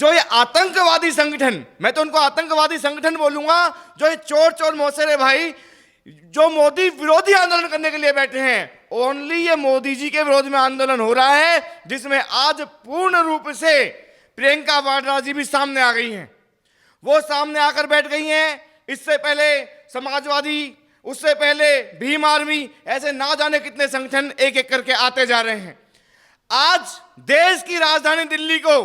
जो ये आतंकवादी संगठन, मैं तो उनको आतंकवादी संगठन बोलूंगा, जो ये चोर चोर मौसेरे भाई जो मोदी विरोधी आंदोलन करने के लिए बैठे हैं, ओनली ये मोदी जी के विरोध में आंदोलन हो रहा है, जिसमें आज पूर्ण रूप से प्रियंका वाड्रा जी भी सामने आ गई हैं। वो सामने आकर बैठ गई हैं। इससे पहले समाजवादी, उससे पहले भीम आर्मी, ऐसे ना जाने कितने संगठन एक एक करके आते जा रहे हैं। आज देश की राजधानी दिल्ली को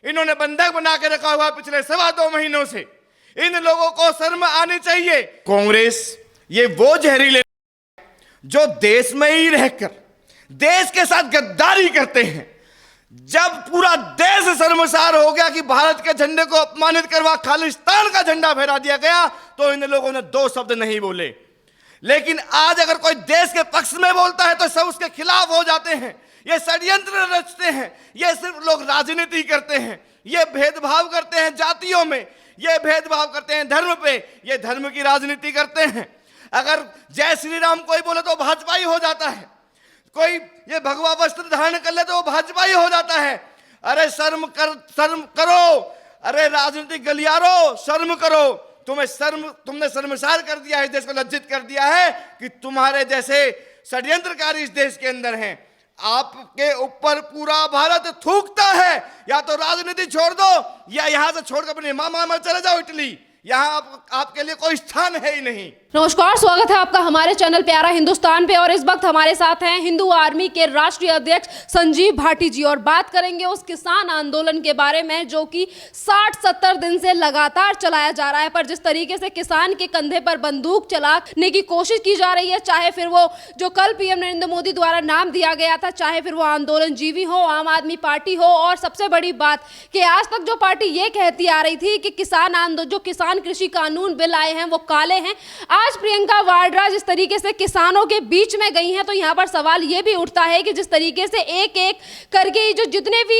इन्होंने बंधक बना के रखा हुआ पिछले 2.25 महीनों से। इन लोगों को शर्म आनी चाहिए। कांग्रेस ये वो जहरीले जो देश में ही रहकर देश के साथ गद्दारी करते हैं। जब पूरा देश शर्मसार हो गया कि भारत के झंडे को अपमानित करवा खालिस्तान का झंडा फहरा दिया गया, तो इन लोगों ने 2 शब्द नहीं बोले। लेकिन आज अगर कोई देश के पक्ष में बोलता है तो सब उसके खिलाफ हो जाते हैं। ये षड्यंत्र रचते हैं, ये सिर्फ लोग राजनीति करते हैं, ये भेदभाव करते हैं जातियों में, ये भेदभाव करते हैं धर्म पे, ये धर्म की राजनीति करते हैं। अगर जय श्री राम कोई बोले तो भाजपाई हो जाता है, कोई ये भगवा वस्त्र धारण कर ले तो वो भाजपाई हो जाता है। अरे शर्म करो, अरे राजनीतिक गलियारो शर्म करो। तुमने शर्मसार कर दिया है, इस देश को लज्जित कर दिया है कि तुम्हारे जैसे षड्यंत्रकारी इस देश के अंदर हैं। आपके ऊपर पूरा भारत थूकता है। या तो राजनीति छोड़ दो या यहां से छोड़कर अपने मामा में चले जाओ इटली। यहां आपके लिए कोई स्थान है ही नहीं। नमस्कार, स्वागत है आपका हमारे चैनल प्यारा हिंदुस्तान पे। और इस वक्त हमारे साथ हैं हिंदू आर्मी के राष्ट्रीय अध्यक्ष संजीव भाटी जी, और बात करेंगे उस किसान आंदोलन के बारे में जो कि 60-70 दिन से लगातार चलाया जा रहा है। पर जिस तरीके से किसान के कंधे पर बंदूक चलाने की कोशिश की जा रही है, चाहे फिर वो जो कल पीएम नरेंद्र मोदी द्वारा नाम दिया गया था, चाहे फिर वो आंदोलन जीवी हो, आम आदमी पार्टी हो, और सबसे बड़ी बात कि आज तक जो पार्टी ये कहती आ रही थी कि किसान कृषि कानून बिल आए हैं वो काले हैं, आज प्रियंका वाड्रा जिस तरीके से किसानों के बीच में गई हैं, तो यहाँ पर सवाल ये भी उठता है कि जिस तरीके से एक एक करके जो जितने भी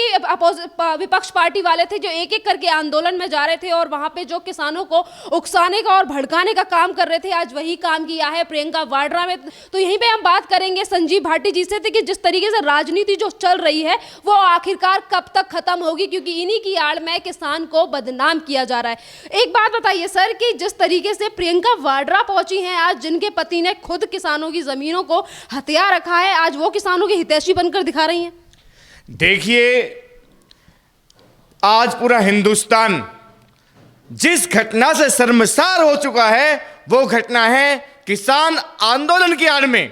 विपक्ष पार्टी वाले थे जो एक एक करके आंदोलन में जा रहे थे और वहां पे जो किसानों को उकसाने का और भड़काने का काम कर रहे थे, आज वही काम किया है प्रियंका वाड्रा में। तो यहीं पे हम बात करेंगे संजीव भाटी जी से कि जिस तरीके से राजनीति जो चल रही है वो आखिरकार कब तक खत्म होगी, क्योंकि इन्हीं की आड़ में किसान को बदनाम किया जा रहा है। एक बात बताइए सर कि जिस तरीके से प्रियंका वाड्रा पहुंची हैं आज, जिनके पति ने खुद किसानों की जमीनों को हथिया रखा है, आज वो किसानों की हितैषी बनकर दिखा रही हैं। देखिए, आज पूरा हिंदुस्तान जिस घटना से शर्मसार हो चुका है वो घटना है किसान आंदोलन की आड़ में।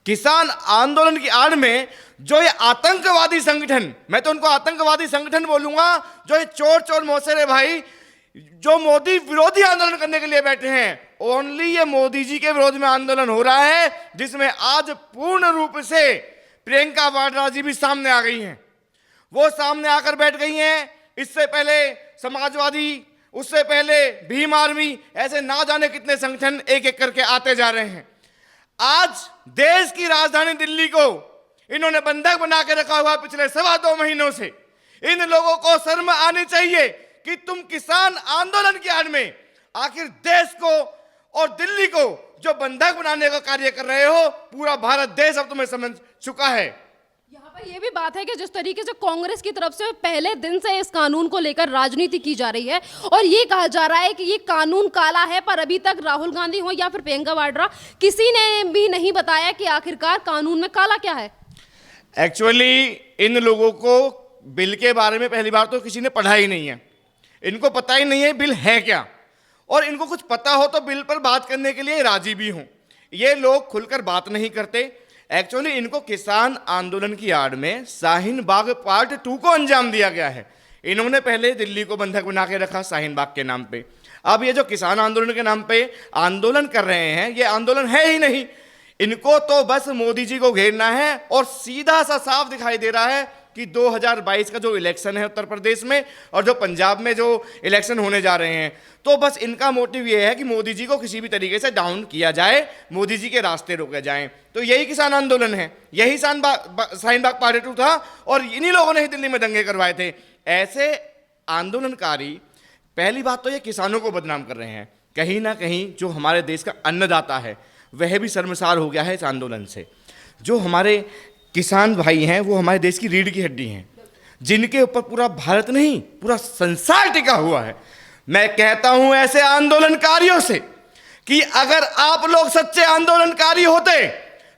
किसान आंदोलन की आड़ में जो ये आतंकवादी संगठन, मैं तो उनको आतंकवादी संगठन बोलूंगा, जो ये चोर चोर मौसेरे भाई जो मोदी विरोधी आंदोलन करने के लिए बैठे हैं, ओनली ये मोदी जी के विरोध में आंदोलन हो रहा है, जिसमें आज पूर्ण रूप से प्रियंका वाड्रा जी भी सामने आ गई हैं। वो सामने आकर बैठ गई हैं। इससे पहले समाजवादी, उससे पहले भीम आर्मी, ऐसे ना जाने कितने संगठन एक एक करके आते जा रहे हैं। आज देश की राजधानी दिल्ली को इन्होंने बंधक बना के रखा हुआ पिछले 2.25 महीनों से। इन लोगों को शर्म आनी चाहिए कि तुम किसान आंदोलन की आड़ में आखिर देश को और दिल्ली को जो बंधक बनाने का कार्य कर रहे हो। पूरा भारत देश अब तुम्हें समझ चुका है। यहाँ पर यह भी बात है कि जिस तरीके से कांग्रेस की तरफ से पहले दिन से इस कानून को लेकर राजनीति की जा रही है और ये कहा जा रहा है कि ये कानून काला है, पर अभी तक राहुल गांधी हो या फिर प्रियंका वाड्रा, किसी ने भी नहीं बताया कि आखिरकार कानून में काला क्या है। एक्चुअली इन लोगों को बिल के बारे में पहली बार तो किसी ने पढ़ा ही नहीं है। इनको पता ही नहीं है बिल है क्या, और इनको कुछ पता हो तो बिल पर बात करने के लिए राजी भी हों। ये लोग खुलकर बात नहीं करते। एक्चुअली इनको किसान आंदोलन की आड़ में शाहीन बाग पार्ट 2 को अंजाम दिया गया है। इन्होंने पहले दिल्ली को बंधक बना के रखा शाहीन बाग के नाम पे। अब ये जो किसान आंदोलन के नाम पे आंदोलन कर रहे हैं, ये आंदोलन है ही नहीं। इनको तो बस मोदी जी को घेरना है, और सीधा सा साफ दिखाई दे रहा है कि 2022 का जो इलेक्शन है उत्तर प्रदेश में और जो पंजाब में जो इलेक्शन होने जा रहे हैं, तो बस इनका मोटिव ये है कि मोदी जी को किसी भी तरीके से डाउन किया जाए, मोदी जी के रास्ते रोके जाएं। तो यही किसान आंदोलन है, यही शाहीन बाग पार्ट 2 था, और इन्हीं लोगों ने ही दिल्ली में दंगे करवाए थे। ऐसे आंदोलनकारी पहली बात तो ये किसानों को बदनाम कर रहे हैं। कहीं ना कहीं जो हमारे देश का अन्नदाता है वह भी शर्मसार हो गया है इस आंदोलन से। जो हमारे किसान भाई हैं वो हमारे देश की रीढ़ की हड्डी हैं। जिनके ऊपर पूरा भारत नहीं पूरा संसार टिका हुआ है। मैं कहता हूं ऐसे आंदोलनकारियों से कि अगर आप लोग सच्चे आंदोलनकारी होते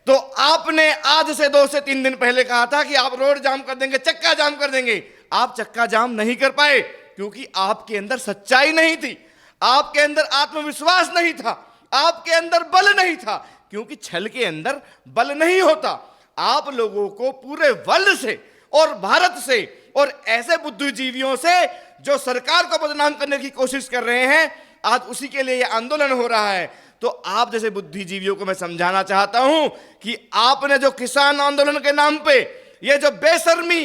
तो आपने आज से 2 से 3 दिन पहले कहा था कि आप रोड जाम कर देंगे, चक्का जाम कर देंगे। आप चक्का जाम नहीं कर पाए क्योंकि आपके अंदर सच्चाई नहीं थी, आपके अंदर आत्मविश्वास नहीं था, आपके अंदर बल नहीं था, क्योंकि छल के अंदर बल नहीं होता। आप लोगों को पूरे वर्ल्ड से और भारत से और ऐसे बुद्धिजीवियों से जो सरकार को बदनाम करने की कोशिश कर रहे हैं, आज उसी के लिए यह आंदोलन हो रहा है। तो आप जैसे बुद्धिजीवियों को मैं समझाना चाहता हूं कि आपने जो किसान आंदोलन के नाम पे ये जो बेशर्मी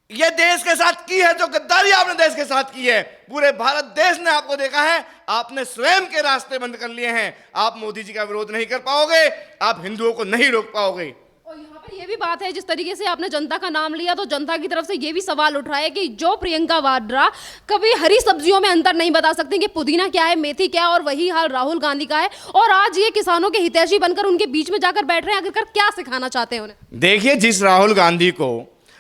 ये देश के साथ की है, जो गद्दारी आपने देश के साथ की है, पूरे भारत देश ने आपको देखा है, आपने स्वयं के रास्ते बंद कर लिए हैं। आप मोदी जी का विरोध नहीं कर पाओगे, आप हिंदुओं को नहीं रोक पाओगे। और यहाँ पर ये भी बात है, जिस तरीके से आपने जनता का नाम लिया तो जनता की तरफ से ये भी सवाल उठ रहा है कि जो प्रियंका वाड्रा कभी हरी सब्जियों में अंतर नहीं बता सकती कि पुदीना क्या है, मेथी क्या है, और वही हाल राहुल गांधी का है, और आज ये किसानों के हितैषी बनकर उनके बीच में जाकर बैठ रहे हैं। आखिरकार क्या सिखाना चाहते हैं उन्हें? देखिए, जिस राहुल गांधी को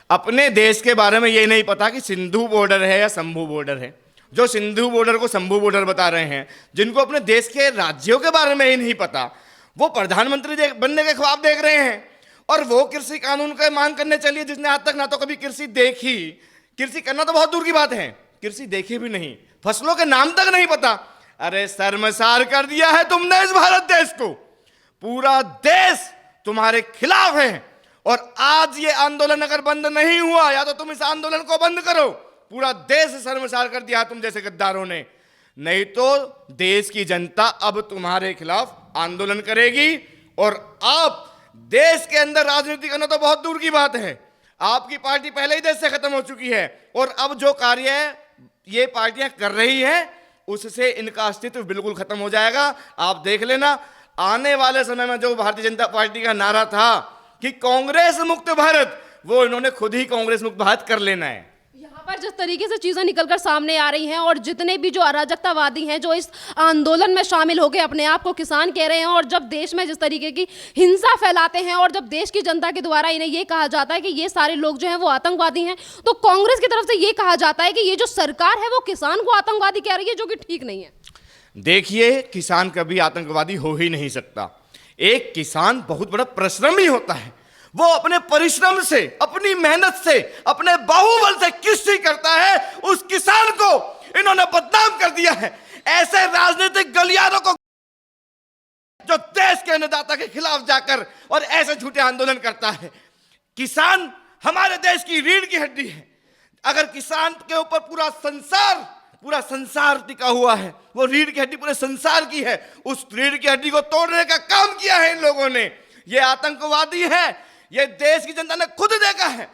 अपने देश के बारे में ये नहीं पता कि सिंधु बॉर्डर है या शंभू बॉर्डर है, जो सिंधु बॉर्डर को शंभू बॉर्डर बता रहे हैं, जिनको अपने देश के राज्यों के बारे में ही नहीं पता, वो प्रधानमंत्री बनने के ख्वाब देख रहे हैं। और वो कृषि कानून का मांग करने चलिए, जिसने आज तक ना तो कभी कृषि देखी, कृषि करना तो बहुत दूर की बात है, कृषि देखी भी नहीं, फसलों के नाम तक नहीं पता। अरे शर्मसार कर दिया है तुमने इस भारत देश को। पूरा देश तुम्हारे खिलाफ है और आज ये आंदोलन अगर बंद नहीं हुआ, या तो तुम इस आंदोलन को बंद करो, पूरा देश शर्मसार कर दिया तुम जैसे गद्दारों ने, नहीं तो देश की जनता अब तुम्हारे खिलाफ आंदोलन करेगी। और आप देश के अंदर राजनीति करना तो बहुत दूर की बात है, आपकी पार्टी पहले ही देश से खत्म हो चुकी है, और अब जो कार्य ये पार्टियां कर रही हैं उससे इनका अस्तित्व बिल्कुल खत्म हो जाएगा। आप देख लेना, आने वाले समय में जो भारतीय जनता पार्टी का नारा था कि कांग्रेस मुक्त भारत, वो इन्होंने खुद ही कांग्रेस मुक्त भारत कर लेना है। यहाँ पर जिस तरीके से चीजें निकलकर सामने आ रही हैं, और जितने भी जो अराजकतावादी हैं जो इस आंदोलन में शामिल होकर अपने आप को किसान कह रहे हैं, और जब देश में जिस तरीके की हिंसा फैलाते हैं, और जब देश की जनता के द्वारा इन्हें ये कहा जाता है कि ये सारे लोग जो हैं वो आतंकवादी हैं, तो कांग्रेस की तरफ से ये कहा जाता है कि ये जो सरकार है वो किसान को आतंकवादी कह रही है, जो कि ठीक नहीं है। देखिए, किसान कभी आतंकवादी हो ही नहीं सकता। एक किसान बहुत बड़ा परिश्रमी होता है, वो अपने परिश्रम से, अपनी मेहनत से, अपने बाहुबल से कृषि करता है। उस किसान को इन्होंने बदनाम कर दिया है। ऐसे राजनीतिक गलियारों को जो देश के अन्नदाता के खिलाफ जाकर और ऐसे झूठे आंदोलन करता है। किसान हमारे देश की रीढ़ की हड्डी है। अगर किसान के ऊपर पूरा संसार टिका हुआ है, वो रीढ़ की हड्डी पूरे संसार की है, उस रीढ़ की हड्डी को तोड़ने का काम किया है इन लोगों ने। ये आतंकवादी है, ये देश की जनता ने खुद देखा है।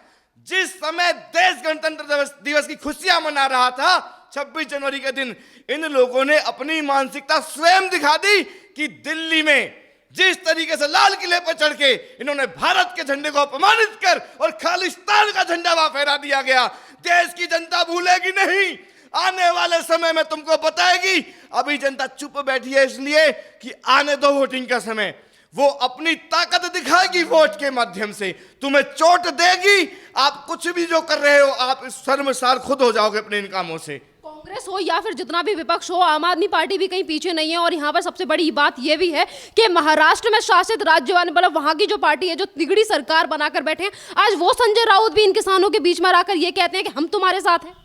जिस समय देश गणतंत्र दिवस की खुशियां मना रहा था 26 जनवरी के दिन, इन लोगों ने अपनी मानसिकता स्वयं दिखा दी कि दिल्ली में जिस तरीके से लाल किले पर चढ़ के इन्होंने भारत के झंडे को अपमानित कर और खालिस्तान का झंडा वहां फहरा दिया गया। देश की जनता भूलेगी नहीं, आने वाले समय में तुमको बताएगी। अभी जनता चुप बैठी है इसलिए कि आने दो वोटिंग का समय, वो अपनी ताकत दिखाएगी वोट के माध्यम से, तुम्हें चोट देगी। आप कुछ भी जो कर रहे हो, आप शर्मसार खुद हो जाओगे अपने इन कामों से। कांग्रेस हो या फिर जितना भी विपक्ष हो, आम आदमी पार्टी भी कहीं पीछे नहीं है। और यहाँ पर सबसे बड़ी बात यह भी है कि महाराष्ट्र में शासित राज्य वाले, मतलब वहां की जो पार्टी है जो तिगड़ी सरकार बनाकर बैठे हैं, आज वो संजय राउत भी इन किसानों के बीच में आकर ये कहते हैं कि हम तुम्हारे साथ हैं।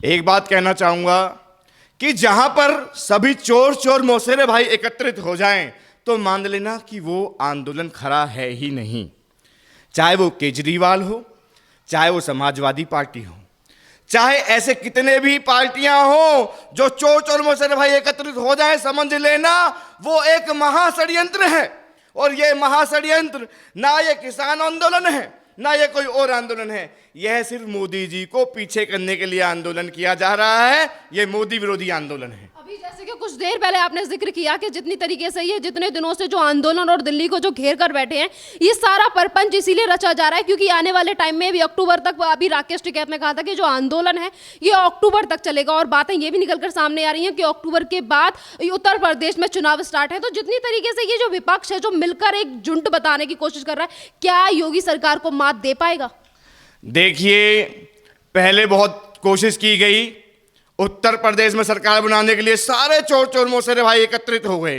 एक बात कहना चाहूंगा कि जहां पर सभी चोर मौसेरे भाई एकत्रित हो जाएं तो मान लेना कि वो आंदोलन खड़ा है ही नहीं। चाहे वो केजरीवाल हो, चाहे वो समाजवादी पार्टी हो, चाहे ऐसे कितने भी पार्टियां हो, जो चोर मौसेरे भाई एकत्रित हो जाएं, समझ लेना वो एक महाषड्यंत्र है। और ये महाषड्यंत्र ना ये किसान आंदोलन है, ना ये कोई और आंदोलन है, यह सिर्फ मोदी जी को पीछे करने के लिए आंदोलन किया जा रहा है। यह मोदी विरोधी आंदोलन है। अभी जैसे कि कुछ देर पहले आपने जिक्र किया कि जितनी तरीके से ये जितने दिनों से जो आंदोलन और दिल्ली को जो घेर कर बैठे हैं, ये सारा परपंच इसीलिए रचा जा रहा है क्योंकि आने वाले टाइम में भी अक्टूबर तक, अभी राकेश टिकैत ने कहा था कि जो आंदोलन है ये अक्टूबर तक चलेगा। और बातें ये भी निकलकर सामने आ रही हैं कि अक्टूबर के बाद उत्तर प्रदेश में चुनाव स्टार्ट है। तो जितनी तरीके से ये जो विपक्ष है जो मिलकर एक झुंड बताने की कोशिश कर रहा है, क्या योगी सरकार को मात दे पाएगा? देखिए, पहले बहुत कोशिश की गई, उत्तर प्रदेश में सरकार बनाने के लिए सारे चोर चोर मौसेरे भाई एकत्रित हो गए।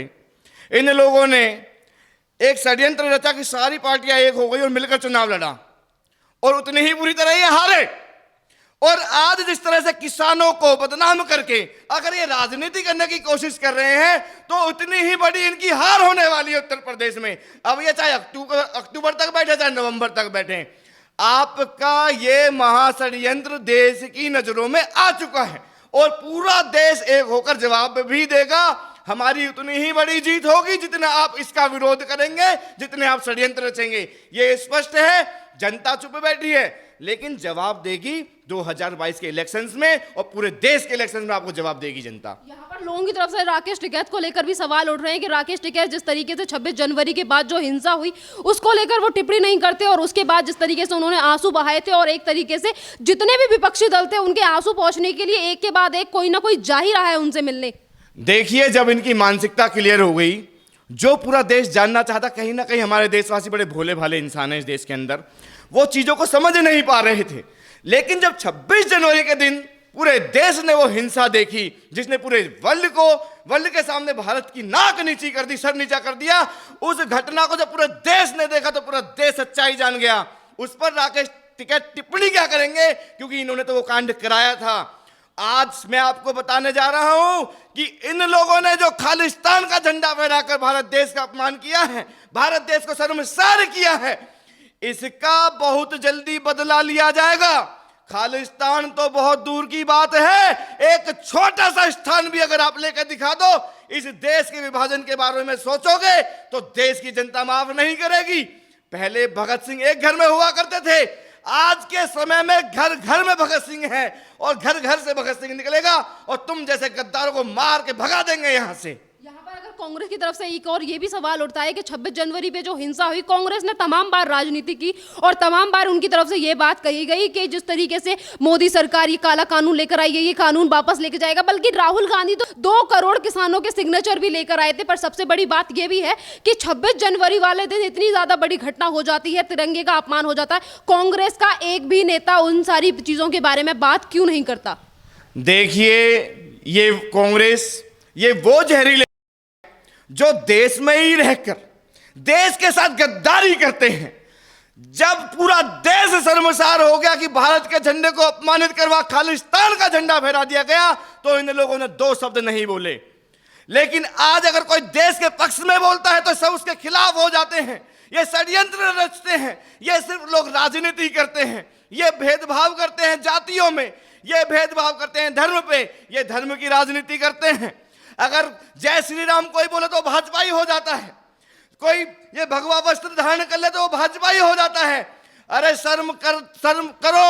इन लोगों ने एक षड्यंत्र रचा कि सारी पार्टियां एक हो गई और मिलकर चुनाव लड़ा, और उतनी ही बुरी तरह ये हारे। और आज जिस तरह से किसानों को बदनाम करके अगर ये राजनीति करने की कोशिश कर रहे हैं, तो उतनी ही बड़ी इनकी हार होने वाली है उत्तर प्रदेश में। अब ये चाहे अक्टूबर तक बैठे, चाहे नवंबर तक बैठे, आपका ये महाषड्यंत्र देश की नजरों में आ चुका है और पूरा देश एक होकर जवाब भी देगा। हमारी उतनी ही बड़ी जीत होगी जितना आप इसका विरोध करेंगे, जितने आप षड्यंत्र रचेंगे। ये स्पष्ट है, जनता चुप बैठी है, लेकिन जवाब देगी 2022 के इलेक्शंस में और पूरे देश के इलेक्शंस में आपको जवाब देगी जनता। यहाँ पर लोगों की तरफ से राकेश टिकैत को लेकर भी सवाल उठ रहे हैं कि राकेश टिकैत जिस तरीके से 26 जनवरी के बाद जो हिंसा हुई उसको लेकर वो टिप्पणी नहीं करते, और उसके बाद जिस तरीके से उन्होंने आंसू बहाए थे और एक तरीके से जितने भी विपक्षी दल थे उनके आंसू पहुंचने के लिए एक के बाद एक कोई ना कोई जा ही रहा है उनसे मिलने। देखिए, जब इनकी मानसिकता क्लियर हो गई, जो पूरा देश जानना चाहता, कहीं ना कहीं हमारे देशवासी बड़े भोले भाले इंसान हैं इस देश के अंदर, वो चीजों को समझ नहीं पा रहे थे। लेकिन जब 26 जनवरी के दिन पूरे देश ने वो हिंसा देखी जिसने पूरे वर्ल्ड के सामने भारत की नाक नीची कर दी, सर नीचा कर दिया, उस घटना को जब पूरे देश ने देखा तो पूरा देश सच्चाई जान गया। उस पर राकेश टिकैत टिप्पणी क्या करेंगे, क्योंकि इन्होंने तो वो कांड कराया था। आज मैं आपको बताने जा रहा हूं कि इन लोगों ने जो खालिस्तान का झंडा फहराकर भारत देश का अपमान किया है, भारत देश को शर्मसार किया है, इसका बहुत जल्दी बदला लिया जाएगा। खालिस्तान तो बहुत दूर की बात है, एक छोटा सा स्थान भी अगर आप लेकर दिखा दो, इस देश के विभाजन के बारे में सोचोगे तो देश की जनता माफ नहीं करेगी। पहले भगत सिंह एक घर में हुआ करते थे, आज के समय में घर घर में भगत सिंह है और घर घर से भगत सिंह निकलेगा और तुम जैसे गद्दारों को मार के भगा देंगे यहां से। यहाँ पर अगर कांग्रेस की तरफ से एक और ये भी सवाल उठता है कि 26 जनवरी पे जो हिंसा हुई, कांग्रेस ने तमाम बार राजनीति की और तमाम बार उनकी तरफ से ये बात कही गई कि जिस तरीके से मोदी सरकार ये काला कानून लेकर आई है, ये कानून वापस लेके जाएगा। बल्कि राहुल गांधी तो 2 करोड़ किसानों के सिग्नेचर भी लेकर आए थे। पर सबसे बड़ी बात ये भी है कि 26 जनवरी वाले दिन इतनी ज्यादा बड़ी घटना हो जाती है, तिरंगे का अपमान हो जाता है, कांग्रेस का एक भी नेता उन सारी चीजों के बारे में बात क्यों नहीं करता? देखिए, ये कांग्रेस, ये वो जहरीले जो देश में ही रहकर देश के साथ गद्दारी करते हैं। जब पूरा देश शर्मसार हो गया कि भारत के झंडे को अपमानित करवा खालिस्तान का झंडा फहरा दिया गया, तो इन लोगों ने 2 शब्द नहीं बोले। लेकिन आज अगर कोई देश के पक्ष में बोलता है तो सब उसके खिलाफ हो जाते हैं। ये षड्यंत्र रचते हैं, ये सिर्फ लोग राजनीति करते हैं, ये भेदभाव करते हैं जातियों में, ये भेदभाव करते हैं धर्म पे, ये धर्म की राजनीति करते हैं। अगर जय श्री राम कोई बोले तो भाजपाई हो जाता है, कोई ये भगवा वस्त्र धारण कर ले तो वो भाजपाई हो जाता है। अरे शर्म करो,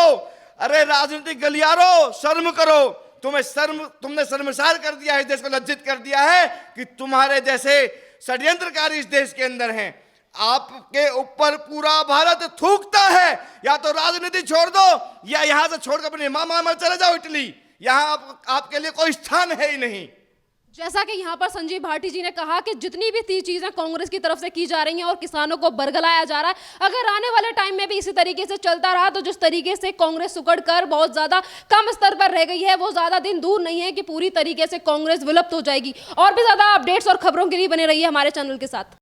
अरे राजनीतिक गलियारो शर्म करो। तुमने शर्मसार कर दिया है, इस देश को लज्जित कर दिया है कि तुम्हारे जैसे षड्यंत्रकारी इस देश के अंदर हैं। आपके ऊपर पूरा भारत थूकता है, या तो राजनीति छोड़ दो या यहां से छोड़कर अपने मामा में चले जाओ इटली, यहां आपके लिए कोई स्थान है ही नहीं। जैसा कि यहाँ पर संजीव भाटी जी ने कहा कि जितनी भी चीजें कांग्रेस की तरफ से की जा रही हैं और किसानों को बरगलाया जा रहा है, अगर आने वाले टाइम में भी इसी तरीके से चलता रहा तो जिस तरीके से कांग्रेस सुकड़ कर बहुत ज्यादा कम स्तर पर रह गई है, वो ज्यादा दिन दूर नहीं है कि पूरी तरीके से कांग्रेस विलुप्त हो जाएगी। और भी ज्यादा अपडेट्स और खबरों के लिए बने रहिए हमारे चैनल के साथ।